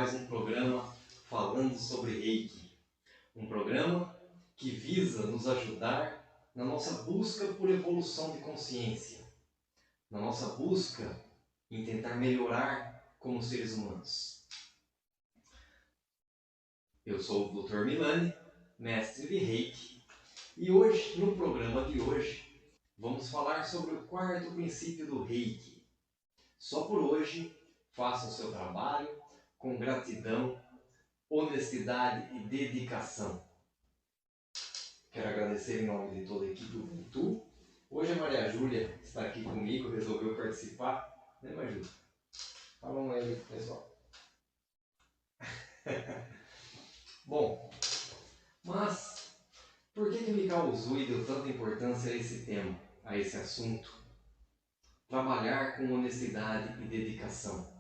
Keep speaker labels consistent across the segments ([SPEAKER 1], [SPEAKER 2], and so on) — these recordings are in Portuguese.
[SPEAKER 1] mais um programa falando sobre Reiki. Um programa que visa nos ajudar na nossa busca por evolução de consciência, na nossa busca em tentar melhorar como seres humanos. Eu sou o Dr. Milani, mestre de Reiki, e hoje, no programa de hoje, vamos falar sobre o quarto princípio do Reiki. Só por hoje, faça o seu trabalho com gratidão, honestidade e dedicação. Quero agradecer em nome de toda a equipe do Ubuntu. Hoje a Maria Júlia está aqui comigo, resolveu participar. Né, Maria Júlia? Fala um aí, pessoal. Bom, mas por que Mikao Usui deu tanta importância a esse tema, a esse assunto? Trabalhar com honestidade e dedicação.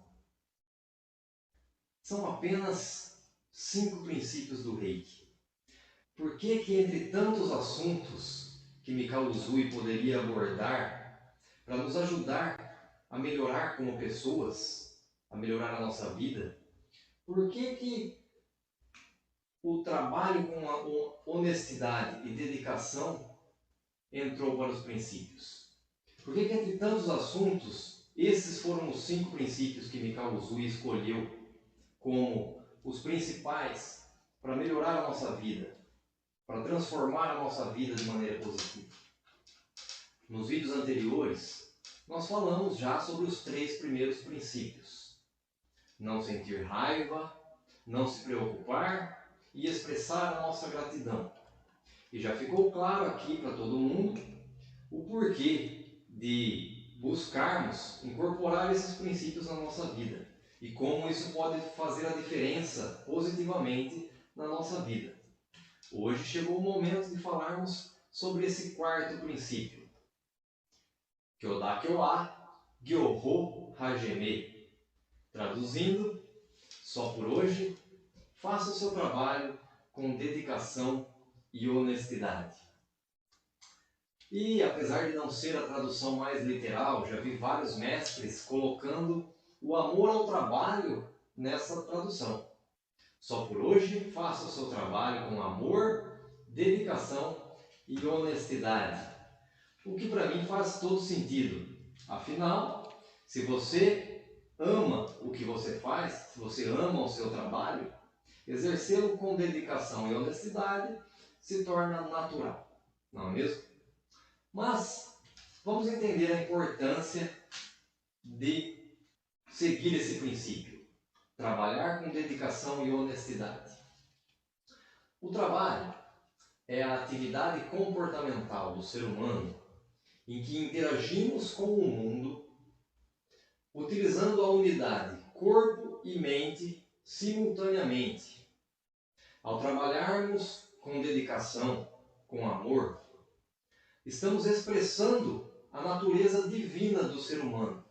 [SPEAKER 1] São apenas 5 princípios do Reiki. Por que entre tantos assuntos que Mikao Usui poderia abordar para nos ajudar a melhorar como pessoas, a melhorar a nossa vida, por que o trabalho com a honestidade e dedicação entrou para os princípios? Por que entre tantos assuntos, esses foram os 5 princípios que Mikao Usui escolheu como os principais para melhorar a nossa vida, para transformar a nossa vida de maneira positiva? Nos vídeos anteriores, nós falamos já sobre os 3 primeiros princípios. Não sentir raiva, não se preocupar e expressar a nossa gratidão. E já ficou claro aqui para todo mundo o porquê de buscarmos incorporar esses princípios na nossa vida e como isso pode fazer a diferença positivamente na nossa vida. Hoje chegou o momento de falarmos sobre esse quarto princípio. Kyoda-kyo-a, Gyoho Hajime. Traduzindo, só por hoje, faça o seu trabalho com dedicação e honestidade. E apesar de não ser a tradução mais literal, já vi vários mestres colocando o amor ao trabalho nessa tradução. Só por hoje, faça o seu trabalho com amor, dedicação e honestidade. O que para mim faz todo sentido. Afinal, se você ama o que você faz, se você ama o seu trabalho, exercê-lo com dedicação e honestidade se torna natural, não é mesmo? Mas vamos entender a importância de seguir esse princípio. Trabalhar com dedicação e honestidade. O trabalho é a atividade comportamental do ser humano em que interagimos com o mundo utilizando a unidade corpo e mente simultaneamente. Ao trabalharmos com dedicação, com amor, estamos expressando a natureza divina do ser humano,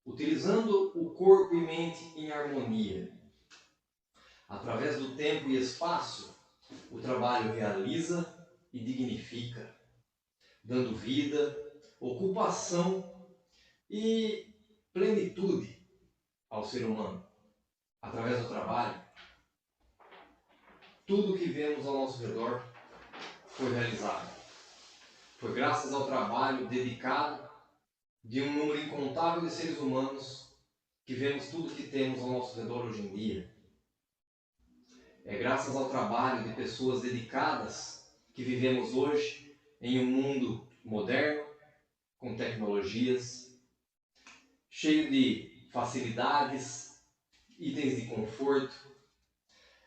[SPEAKER 1] utilizando o corpo e mente em harmonia. Através do tempo e espaço, o trabalho realiza e dignifica, dando vida, ocupação e plenitude ao ser humano. Através do trabalho, tudo que vemos ao nosso redor foi realizado. Foi graças ao trabalho dedicado de um número incontável de seres humanos que vemos tudo que temos ao nosso redor hoje em dia. É graças ao trabalho de pessoas dedicadas que vivemos hoje em um mundo moderno, com tecnologias, cheio de facilidades, itens de conforto.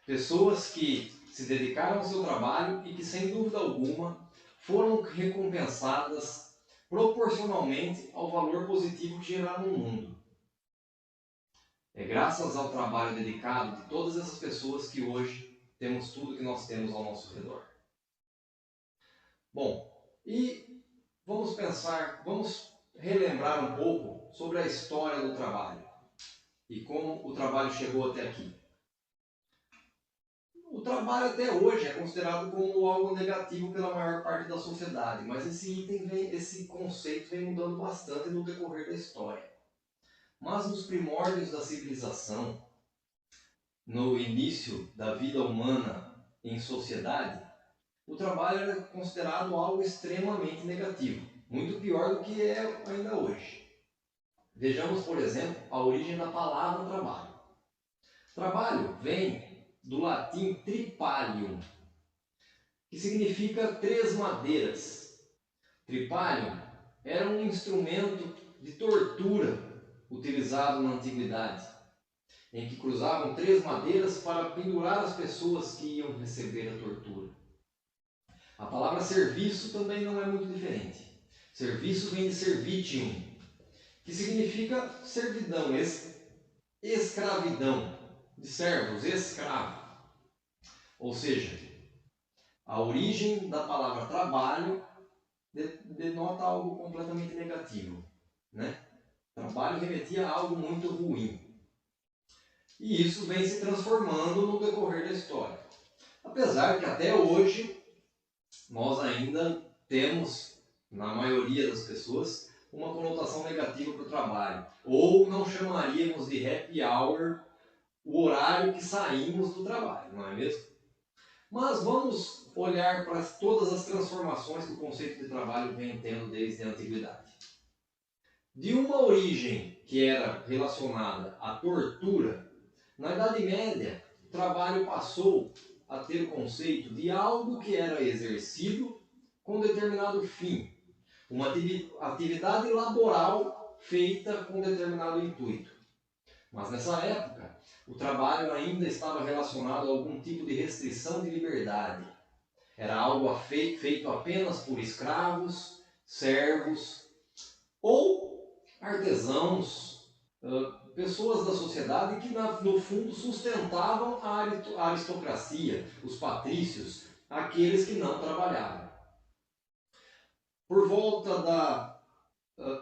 [SPEAKER 1] Pessoas que se dedicaram ao seu trabalho e que, sem dúvida alguma, foram recompensadas proporcionalmente ao valor positivo que geraram no mundo. É graças ao trabalho dedicado de todas essas pessoas que hoje temos tudo que nós temos ao nosso redor. Bom, e vamos relembrar um pouco sobre a história do trabalho e como o trabalho chegou até aqui. O trabalho até hoje é considerado como algo negativo pela maior parte da sociedade, mas esse conceito vem mudando bastante no decorrer da história. Mas nos primórdios da civilização, no início da vida humana em sociedade, o trabalho era considerado algo extremamente negativo, muito pior do que é ainda hoje. Vejamos, por exemplo, a origem da palavra trabalho. Trabalho vem do latim tripalium, que significa três madeiras. Tripalium era um instrumento de tortura utilizado na antiguidade, em que cruzavam três madeiras para pendurar as pessoas que iam receber a tortura. A palavra serviço também não é muito diferente. Serviço vem de servitium, que significa servidão, escravidão, de servos, escravo. Ou seja, a origem da palavra trabalho denota algo completamente negativo, né? Trabalho remetia a algo muito ruim. E isso vem se transformando no decorrer da história. Apesar que até hoje nós ainda temos, na maioria das pessoas, uma conotação negativa para o trabalho. Ou não chamaríamos de happy hour o horário que saímos do trabalho, não é mesmo? Mas vamos olhar para todas as transformações que o conceito de trabalho vem tendo desde a antiguidade. De uma origem que era relacionada à tortura, na Idade Média, o trabalho passou a ter o conceito de algo que era exercido com determinado fim, uma atividade laboral feita com determinado intuito. Mas nessa época, o trabalho ainda estava relacionado a algum tipo de restrição de liberdade. Era algo feito apenas por escravos, servos ou artesãos, pessoas da sociedade que no fundo sustentavam a aristocracia, os patrícios, aqueles que não trabalhavam. Por volta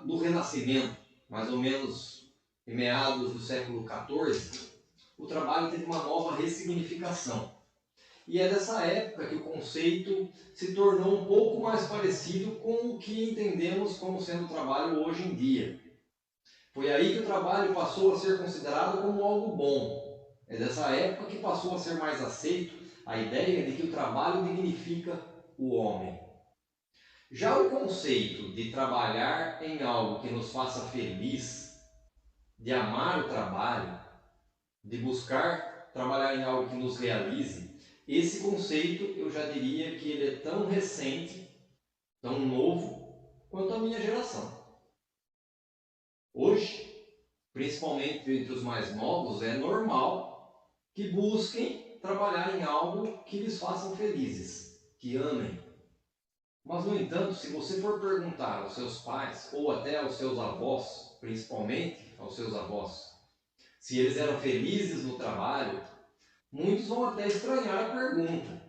[SPEAKER 1] do Renascimento, mais ou menos em meados do século XIV, o trabalho teve uma nova ressignificação. E é dessa época que o conceito se tornou um pouco mais parecido com o que entendemos como sendo o trabalho hoje em dia. Foi aí que o trabalho passou a ser considerado como algo bom. É dessa época que passou a ser mais aceito a ideia de que o trabalho dignifica o homem. Já o conceito de trabalhar em algo que nos faça feliz, de amar o trabalho, de buscar trabalhar em algo que nos realize, esse conceito eu já diria que ele é tão recente, tão novo, quanto a minha geração. Hoje, principalmente entre os mais novos, é normal que busquem trabalhar em algo que lhes façam felizes, que amem. Mas, no entanto, se você for perguntar aos seus pais, ou até aos seus avós, principalmente aos seus avós, se eles eram felizes no trabalho, muitos vão até estranhar a pergunta.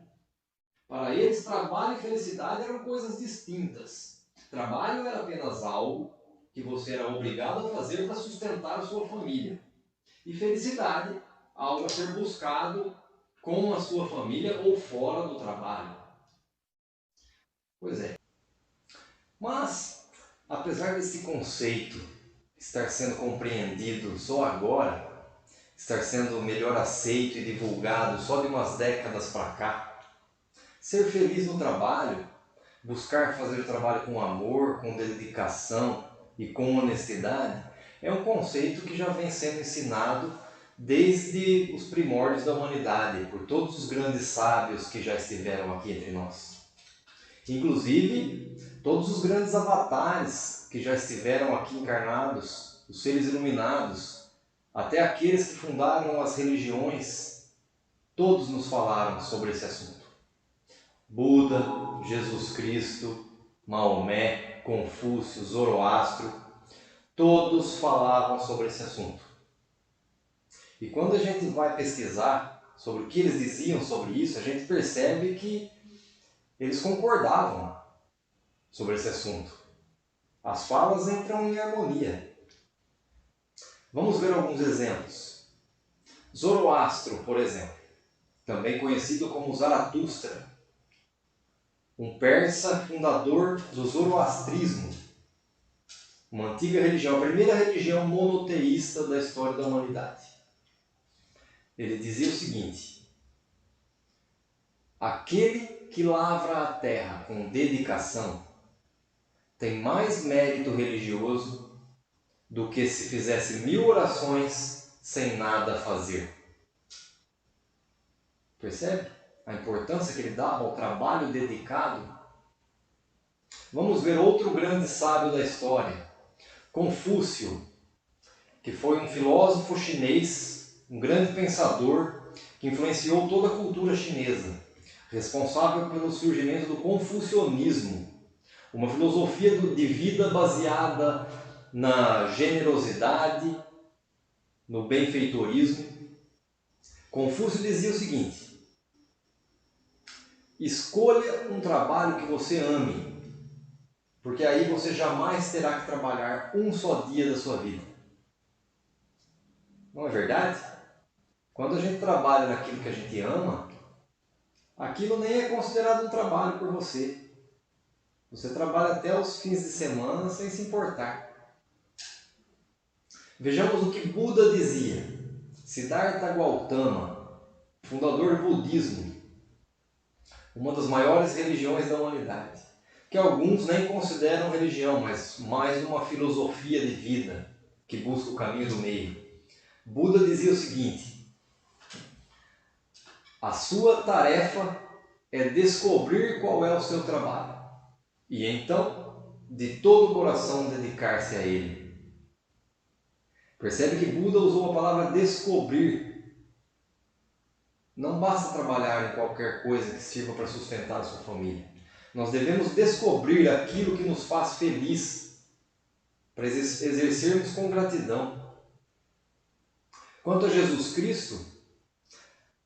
[SPEAKER 1] Para eles, trabalho e felicidade eram coisas distintas. Trabalho era apenas algo que você era obrigado a fazer para sustentar a sua família. E felicidade, algo a ser buscado com a sua família ou fora do trabalho. Pois é. Mas, apesar desse conceito estar sendo compreendido só agora, estar sendo melhor aceito e divulgado só de umas décadas para cá, ser feliz no trabalho, buscar fazer o trabalho com amor, com dedicação e com honestidade, é um conceito que já vem sendo ensinado desde os primórdios da humanidade, por todos os grandes sábios que já estiveram aqui entre nós. Inclusive, todos os grandes avatares que já estiveram aqui encarnados, os seres iluminados, até aqueles que fundaram as religiões, todos nos falaram sobre esse assunto. Buda, Jesus Cristo, Maomé, Confúcio, Zoroastro, todos falavam sobre esse assunto. E quando a gente vai pesquisar sobre o que eles diziam sobre isso, a gente percebe que eles concordavam sobre esse assunto. As falas entram em harmonia. Vamos ver alguns exemplos. Zoroastro, por exemplo, também conhecido como Zaratustra, um persa fundador do zoroastrismo, uma antiga religião, a primeira religião monoteísta da história da humanidade. Ele dizia o seguinte: aquele que lavra a terra com dedicação tem mais mérito religioso do que se fizesse 1000 orações sem nada fazer. Percebe a importância que ele dava ao trabalho dedicado? Vamos ver outro grande sábio da história, Confúcio, que foi um filósofo chinês, um grande pensador que influenciou toda a cultura chinesa, responsável pelo surgimento do confucionismo, uma filosofia de vida baseada na generosidade, no benfeitorismo. Confúcio dizia o seguinte: escolha um trabalho que você ame, porque aí você jamais terá que trabalhar um só dia da sua vida. Não é verdade? Quando a gente trabalha naquilo que a gente ama, aquilo nem é considerado um trabalho por você. Você trabalha até os fins de semana sem se importar. Vejamos o que Buda dizia. Siddhartha Gautama, fundador do budismo, uma das maiores religiões da humanidade, que alguns nem consideram religião, mas mais uma filosofia de vida que busca o caminho do meio. Buda dizia o seguinte: a sua tarefa é descobrir qual é o seu trabalho e então, de todo o coração, dedicar-se a ele. Percebe que Buda usou a palavra descobrir. Não basta trabalhar em qualquer coisa que sirva para sustentar a sua família. Nós devemos descobrir aquilo que nos faz feliz, para exercermos com gratidão. Quanto a Jesus Cristo,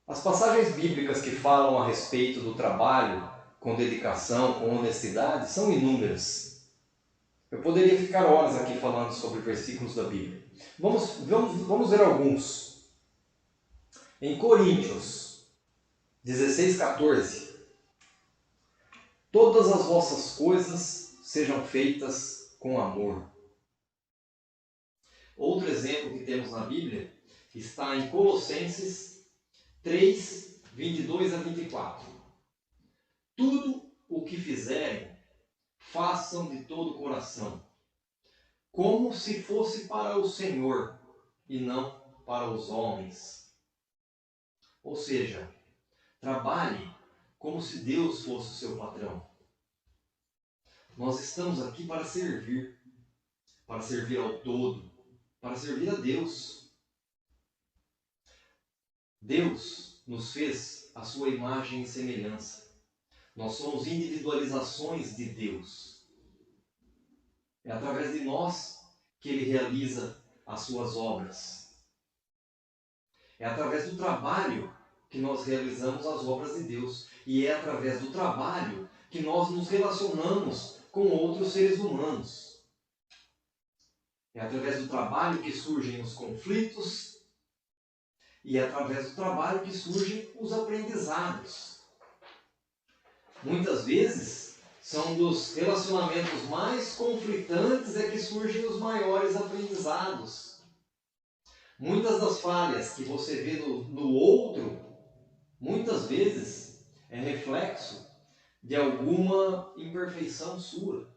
[SPEAKER 1] as passagens bíblicas que falam a respeito do trabalho com dedicação, com honestidade, são inúmeras. Eu poderia ficar horas aqui falando sobre versículos da Bíblia. Vamos ver alguns. Em Coríntios 16:14, todas as vossas coisas sejam feitas com amor. Outro exemplo que temos na Bíblia está em Colossenses 3, 22 a 24. Tudo o que fizerem, façam de todo o coração, como se fosse para o Senhor e não para os homens. Ou seja, trabalhe como se Deus fosse o seu patrão. Nós estamos aqui para servir ao todo, para servir a Deus. Deus nos fez a sua imagem e semelhança. Nós somos individualizações de Deus. É através de nós que Ele realiza as suas obras. É através do trabalho que nós realizamos as obras de Deus. E é através do trabalho que nós nos relacionamos com outros seres humanos. É através do trabalho que surgem os conflitos e é através do trabalho que surgem os aprendizados. Muitas vezes, são dos relacionamentos mais conflitantes é que surgem os maiores aprendizados. Muitas das falhas que você vê no outro, muitas vezes, é reflexo de alguma imperfeição sua.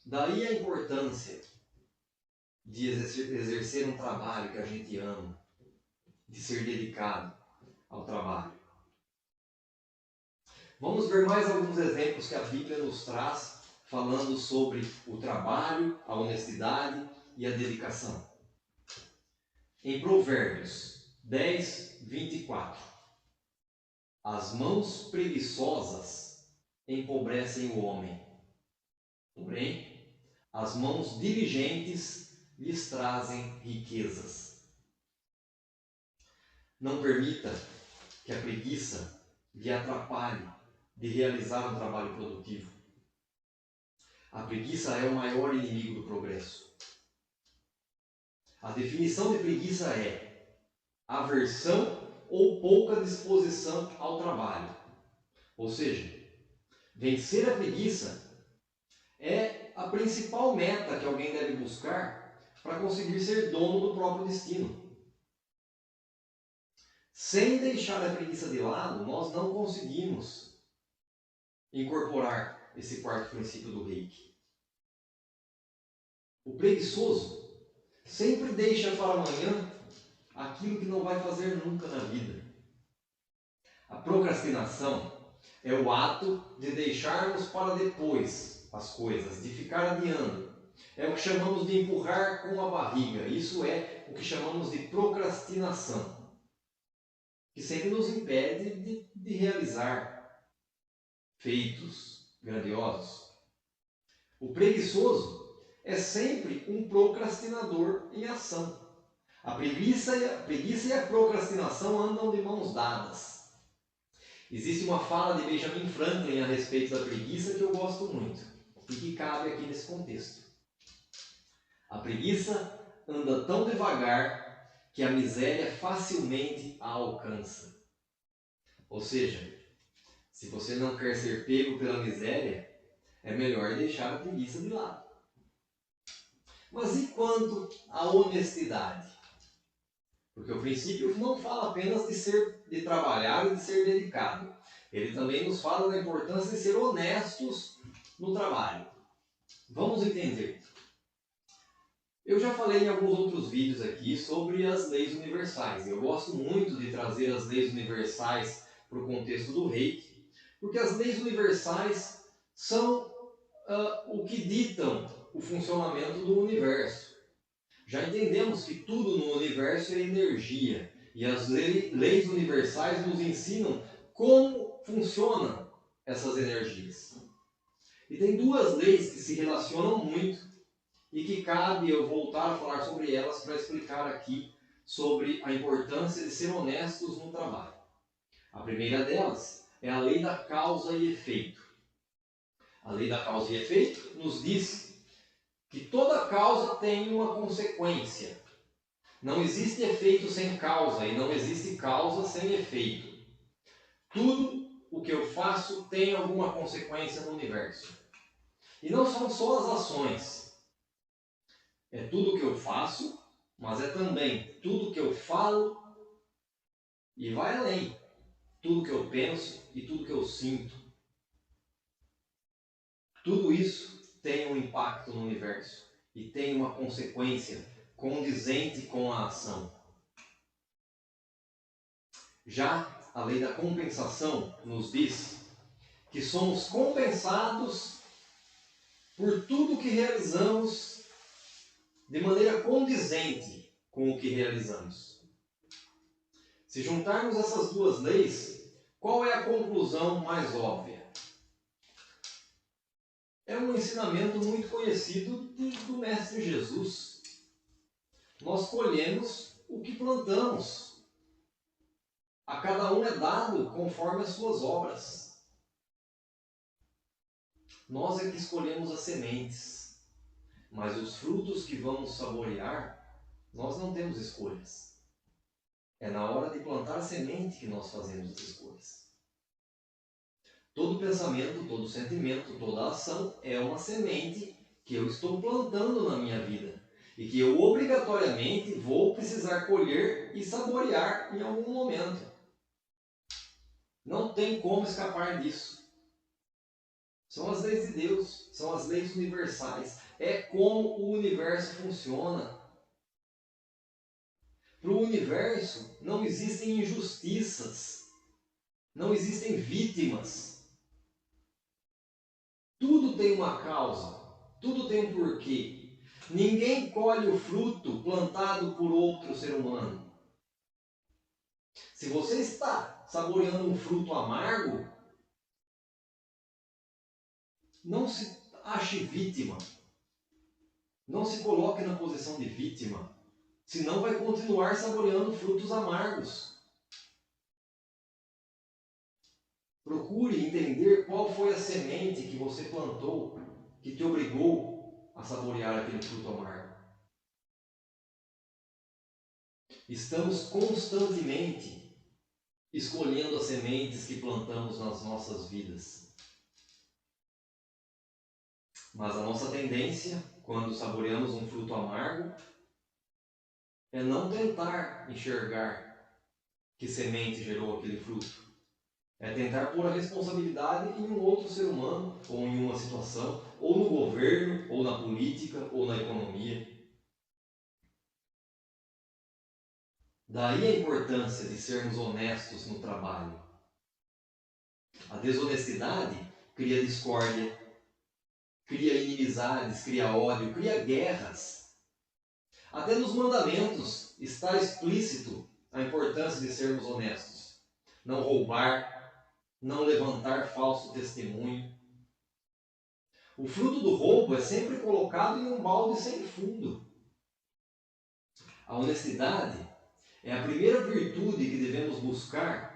[SPEAKER 1] Daí a importância de exercer um trabalho que a gente ama, de ser dedicado ao trabalho. Vamos ver mais alguns exemplos que a Bíblia nos traz, falando sobre o trabalho, a honestidade e a dedicação. Em Provérbios 10, 24. As mãos preguiçosas empobrecem o homem, porém, as mãos diligentes lhes trazem riquezas. Não permita que a preguiça lhe atrapalhe de realizar um trabalho produtivo. A preguiça é o maior inimigo do progresso. A definição de preguiça é aversão ou pouca disposição ao trabalho. Ou seja, vencer a preguiça é a principal meta que alguém deve buscar para conseguir ser dono do próprio destino. Sem deixar a preguiça de lado, nós não conseguimos incorporar esse quarto princípio do Reiki. O preguiçoso sempre deixa para amanhã aquilo que não vai fazer nunca na vida. A procrastinação é o ato de deixarmos para depois as coisas, de ficar adiando. É o que chamamos de empurrar com a barriga. Isso é o que chamamos de procrastinação, que sempre nos impede de realizar feitos grandiosos. O preguiçoso é sempre um procrastinador em ação. A preguiça e a procrastinação andam de mãos dadas. Existe uma fala de Benjamin Franklin a respeito da preguiça que eu gosto muito e que cabe aqui nesse contexto. A preguiça anda tão devagar que a miséria facilmente a alcança. Ou seja, se você não quer ser pego pela miséria, é melhor deixar a preguiça de lado. Mas e quanto à honestidade? Porque o princípio não fala apenas de trabalhar e de ser dedicado. Ele também nos fala da importância de ser honestos no trabalho. Vamos entender. Eu já falei em alguns outros vídeos aqui sobre as leis universais. Eu gosto muito de trazer as leis universais para o contexto do Reiki, porque as leis universais são o que ditam o funcionamento do universo. Já entendemos que tudo no universo é energia, e as leis universais nos ensinam como funcionam essas energias. E tem duas leis que se relacionam muito e que cabe eu voltar a falar sobre elas para explicar aqui sobre a importância de ser honestos no trabalho. A primeira delas é a lei da causa e efeito. A lei da causa e efeito nos diz que toda causa tem uma consequência. Não existe efeito sem causa e não existe causa sem efeito. Tudo o que eu faço tem alguma consequência no universo. E não são só as ações. É tudo o que eu faço, mas é também tudo o que eu falo e vai além. Tudo o que eu penso e tudo o que eu sinto. Tudo isso tem um impacto no universo e tem uma consequência condizente com a ação. Já a lei da compensação nos diz que somos compensados por tudo que realizamos de maneira condizente com o que realizamos. Se juntarmos essas duas leis, qual é a conclusão mais óbvia? É um ensinamento muito conhecido do Mestre Jesus. Nós colhemos o que plantamos. A cada um é dado conforme as suas obras. Nós é que escolhemos as sementes, mas os frutos que vamos saborear, nós não temos escolhas. É na hora de plantar a semente que nós fazemos as escolhas. Todo pensamento, todo sentimento, toda ação é uma semente que eu estou plantando na minha vida e que eu obrigatoriamente vou precisar colher e saborear em algum momento. Não tem como escapar disso. São as leis de Deus, são as leis universais. É como o universo funciona. Para o universo não existem injustiças, não existem vítimas. Tudo tem uma causa, tudo tem um porquê. Ninguém colhe o fruto plantado por outro ser humano. Se você está saboreando um fruto amargo, não se ache vítima. Não se coloque na posição de vítima, senão vai continuar saboreando frutos amargos. Procure entender qual foi a semente que você plantou que te obrigou a saborear aquele fruto amargo. Estamos constantemente escolhendo as sementes que plantamos nas nossas vidas. Mas a nossa tendência, quando saboreamos um fruto amargo, é não tentar enxergar que semente gerou aquele fruto. É tentar pôr a responsabilidade em um outro ser humano, ou em uma situação, ou no governo, ou na política, ou na economia. Daí a importância de sermos honestos no trabalho. A desonestidade cria discórdia, cria inimizades, cria ódio, cria guerras. Até nos mandamentos está explícito a importância de sermos honestos. Não roubar, não levantar falso testemunho. O fruto do roubo é sempre colocado em um balde sem fundo. A honestidade é a primeira virtude que devemos buscar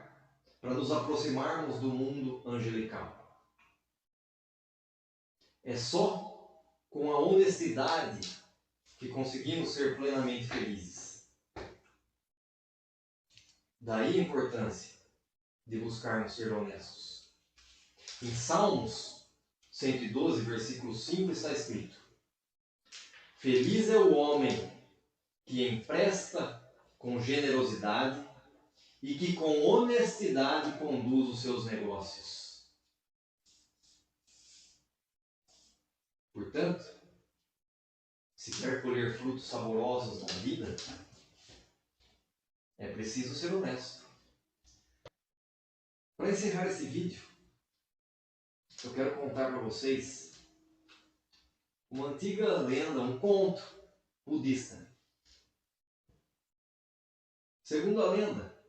[SPEAKER 1] para nos aproximarmos do mundo angelical. É só com a honestidade que conseguimos ser plenamente felizes. Daí a importância de buscarmos ser honestos. Em Salmos 112, versículo 5 está escrito: Feliz é o homem que empresta com generosidade e que com honestidade conduz os seus negócios. Portanto, se quer colher frutos saborosos da vida, é preciso ser honesto. Para encerrar esse vídeo, eu quero contar para vocês uma antiga lenda, um conto budista. Segundo a lenda,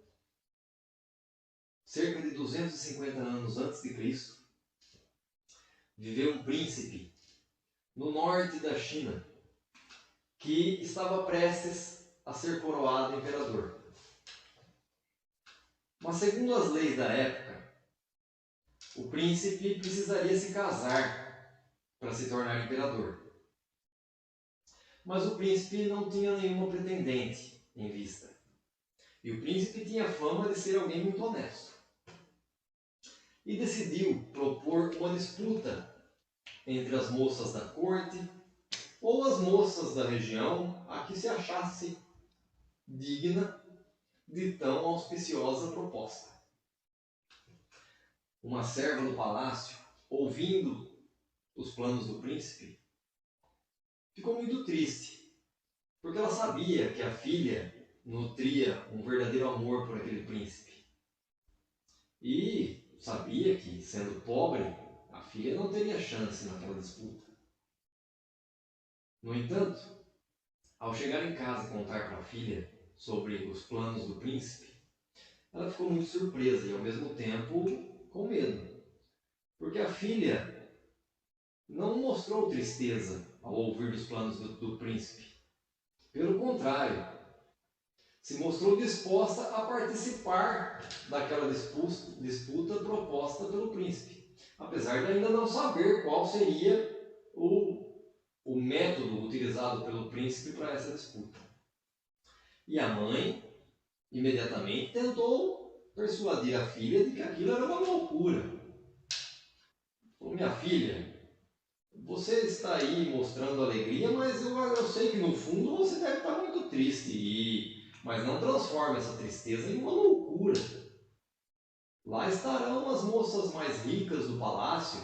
[SPEAKER 1] cerca de 250 anos antes de Cristo, viveu um príncipe no norte da China que estava prestes a ser coroado imperador. Mas segundo as leis da época, o príncipe precisaria se casar para se tornar imperador. Mas o príncipe não tinha nenhuma pretendente em vista. E o príncipe tinha fama de ser alguém muito honesto. E decidiu propor uma disputa entre as moças da corte ou as moças da região a que se achasse digna de tão auspiciosa proposta. Uma serva do palácio, ouvindo os planos do príncipe, ficou muito triste, porque ela sabia que a filha nutria um verdadeiro amor por aquele príncipe. E sabia que, sendo pobre, a filha não teria chance naquela disputa. No entanto, ao chegar em casa e contar para a filha sobre os planos do príncipe, ela ficou muito surpresa e, ao mesmo tempo, com medo. Porque a filha não mostrou tristeza ao ouvir dos planos do príncipe. Pelo contrário, se mostrou disposta a participar daquela disputa proposta pelo príncipe, apesar de ainda não saber qual seria o método utilizado pelo príncipe para essa disputa. E a mãe imediatamente tentou persuadir a filha de que aquilo era uma loucura. Falou: minha filha, você está aí mostrando alegria, mas eu sei que no fundo você deve estar muito triste, mas não transforme essa tristeza em uma loucura. Lá estarão as moças mais ricas do palácio,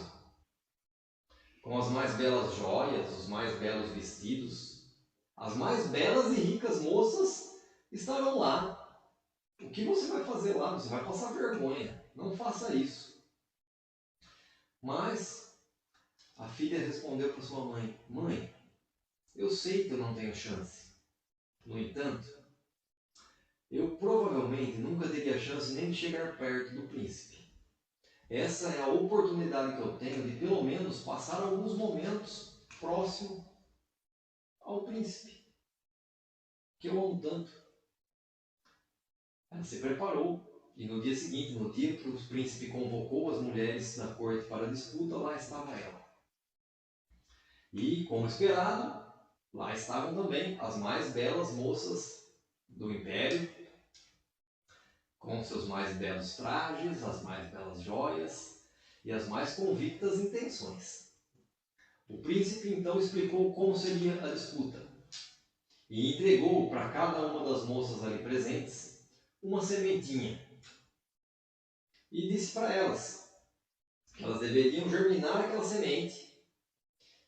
[SPEAKER 1] com as mais belas joias, os mais belos vestidos. As mais belas e ricas moças estarão lá. O que você vai fazer lá? Você vai passar vergonha. Não faça isso. Mas a filha respondeu para sua mãe: mãe, eu sei que eu não tenho chance. No entanto, eu provavelmente nunca teria chance nem de chegar perto do príncipe. Essa é a oportunidade que eu tenho de pelo menos passar alguns momentos próximo ao príncipe, que eu amo tanto. Ela se preparou e no dia seguinte, no dia que o príncipe convocou as mulheres da corte para a disputa, lá estava ela. E, como esperado, lá estavam também as mais belas moças do império, com seus mais belos trajes, as mais belas joias e as mais convictas intenções. O príncipe então explicou como seria a disputa e entregou para cada uma das moças ali presentes uma sementinha e disse para elas que elas deveriam germinar aquela semente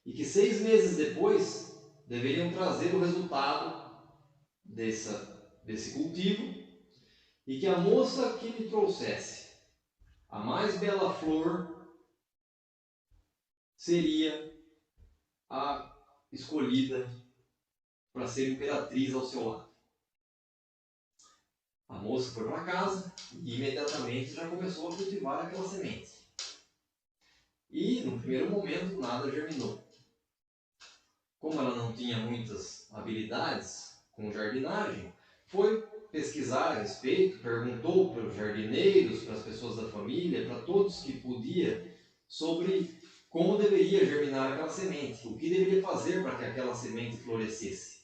[SPEAKER 1] e que 6 meses depois deveriam trazer o resultado desse cultivo e que a moça que lhe trouxesse a mais bela flor seria a escolhida para ser imperatriz ao seu lado. A moça foi para casa e imediatamente já começou a cultivar aquela semente. E no primeiro momento nada germinou. Como ela não tinha muitas habilidades com jardinagem, foi pesquisar a respeito, perguntou para os jardineiros, para as pessoas da família, para todos que podia, sobre como deveria germinar aquela semente, o que deveria fazer para que aquela semente florescesse.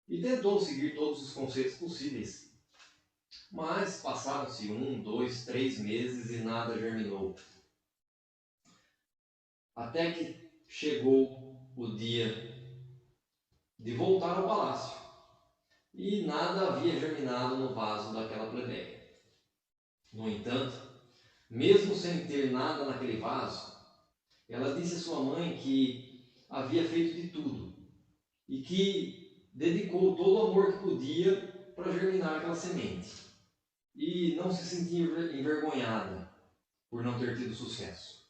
[SPEAKER 1] E tentou seguir todos os conceitos possíveis. Mas passaram-se 1, 2, 3 meses e nada germinou. Até que chegou o dia de voltar ao palácio. E nada havia germinado no vaso daquela plebeia. No entanto, mesmo sem ter nada naquele vaso, ela disse à sua mãe que havia feito de tudo e que dedicou todo o amor que podia para germinar aquela semente. E não se sentia envergonhada por não ter tido sucesso.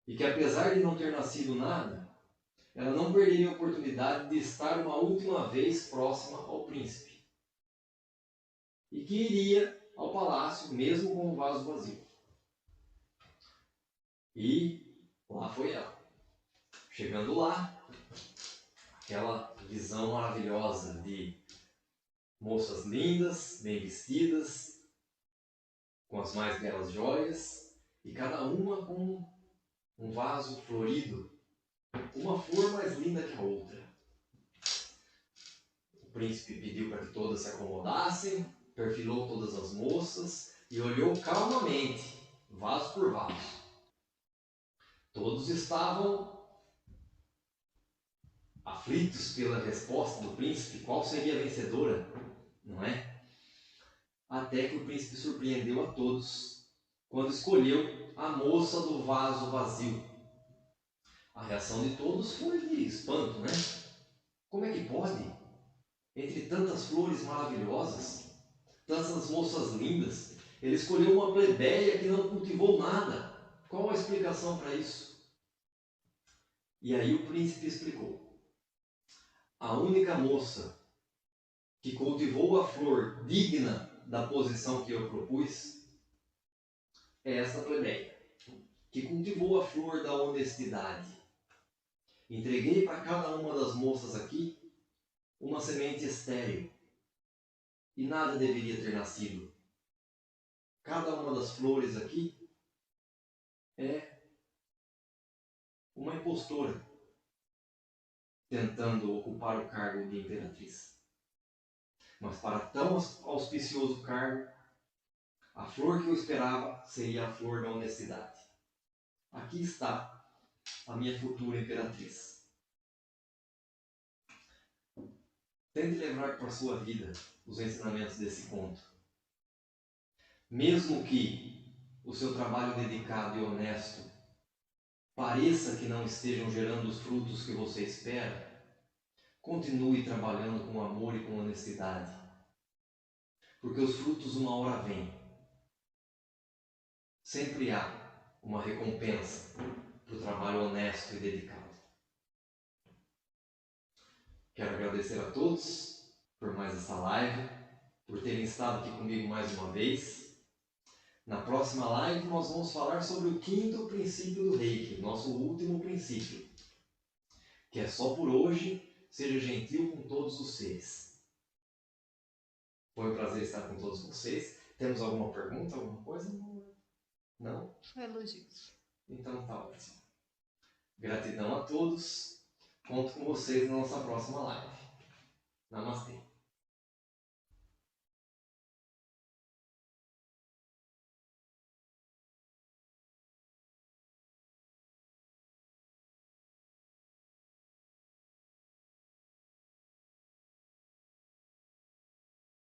[SPEAKER 1] E que apesar de não ter nascido nada, ela não perderia a oportunidade de estar uma última vez próxima ao príncipe. E que iria ao palácio mesmo com o vaso vazio. E lá foi ela. Chegando lá, aquela visão maravilhosa de moças lindas, bem vestidas, com as mais belas joias, e cada uma com um vaso florido, uma flor mais linda que a outra. O príncipe pediu para que todas se acomodassem, perfilou todas as moças e olhou calmamente, vaso por vaso. Todos estavam aflitos pela resposta do príncipe, qual seria a vencedora, não é? Até que o príncipe surpreendeu a todos quando escolheu a moça do vaso vazio. A reação de todos foi de espanto, né? Como é que pode? Entre tantas flores maravilhosas, tantas moças lindas, ele escolheu uma plebeia que não cultivou nada. Qual a explicação para isso? E aí o príncipe explicou. A única moça que cultivou a flor digna da posição que eu propus é essa plebeia, que cultivou a flor da honestidade. Entreguei para cada uma das moças aqui uma semente estéril e nada deveria ter nascido. Cada uma das flores aqui é uma impostora tentando ocupar o cargo de imperatriz. Mas para tão auspicioso cargo, a flor que eu esperava seria a flor da honestidade. Aqui está a minha futura imperatriz. Tente levar para a sua vida os ensinamentos desse conto. Mesmo que o seu trabalho dedicado e honesto pareça que não estejam gerando os frutos que você espera, continue trabalhando com amor e com honestidade, porque os frutos uma hora vêm. Sempre há uma recompensa para o trabalho honesto e dedicado. Quero agradecer a todos por mais essa live, por terem estado aqui comigo mais uma vez. Na próxima live nós vamos falar sobre o 5º princípio do Reiki, nosso último princípio, que é só por hoje, seja gentil com todos os seres. Foi um prazer estar com todos vocês. Temos alguma pergunta, alguma coisa? Não?
[SPEAKER 2] Elogios.
[SPEAKER 1] Então tá ótimo. Gratidão a todos. Conto com vocês na nossa próxima live. Namastê.